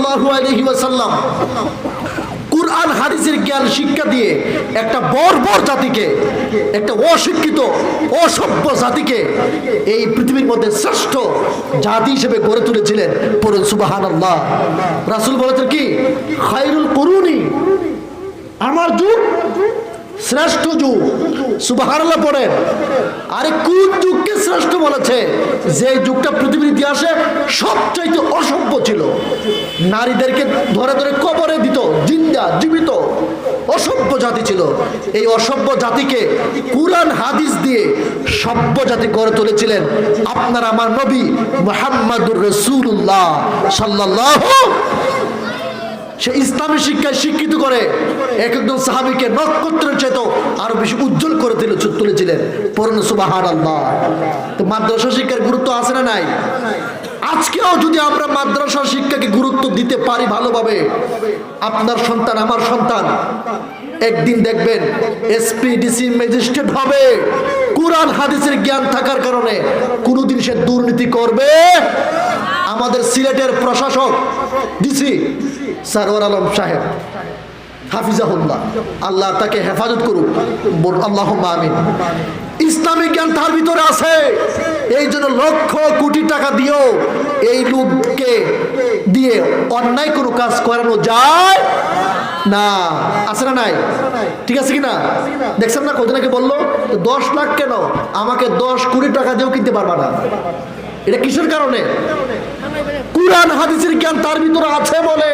সাল্লাল্লাহু আলাইহি ওয়াসাল্লাম কুরআন হাদিসের জ্ঞান শিক্ষা দিয়ে একটা বর্বর জাতিকে, একটা অশিক্ষিত অসভ্য জাতিকে এই পৃথিবীর মধ্যে শ্রেষ্ঠ জাতি হিসেবে গড়ে তুলেছিলেন। পড়ুন সুবহানাল্লাহ। রাসূল বলেছেন কি, খায়রুল কুরুনি, আমার যুগ শ্রেষ্ঠ যুগ। সুবহানাল্লাহ পড়েন। আরে কোন যুগকে শ্রেষ্ঠ বলেছে? যে যুগটা পৃথিবীর ইতিহাসে সবচাইতে অসভ্য ছিল, নারীদেরকে ধরে ধরে কবরে দিত, জিন্দা জীবিত অসভ্য জাতি ছিল। এই অসভ্য জাতিকে কুরআন হাদিস দিয়ে সভ্য জাতি গড়ে তুলেছিলেন আপনার আমার নবী মুহাম্মদুর রাসূলুল্লাহ সাল্লাল্লাহু। সে ইসলামী শিক্ষায় শিক্ষিত করে একজন সাহাবীকে নক্ষত্রের চেয়ে আরো বেশি উজ্জ্বল করে তুলেছিলেন। পড়ুন সুবহানাল্লাহ। তো মাদ্রাসা শিক্ষার গুরুত্ব আছে না নাই? আজকেও যদি আমরা মাদ্রাসা শিক্ষাকে গুরুত্ব দিতে পারি ভালোভাবে, আপনার সন্তান আমার সন্তান একদিন দেখবেন এসপি ডিসি ম্যাজিস্ট্রেট হবে। কুরআন হাদিসের জ্ঞান থাকার কারণে কোনোদিন সে দুর্নীতি করবে। আমাদের সিলেটের প্রশাসক ডিসি সরওয়ার আলম সাহেব হাফিজাহুল্লাহ, আল্লাহ তাকে হেফাজত করুক, আল্লাহুম্মা আমিন। ইসলামিক জ্ঞান তার ভিতরে আছে, এই জন্য লক্ষ কোটি টাকা দিয়েও এই লোককে দিয়ে অন্যায় কোনো কাজ করানো যায় না। আছে না নাই? ঠিক আছে কিনা? দেখছেন না কতদিন আগে বললো 10 লাখ কেন, আমাকে 10 কোটি টাকা দিয়েও কিনতে পারবা না। এটা কিসের কারণে? কুরআন হাদিসের জ্ঞান তার ভিতরে আছে বলে।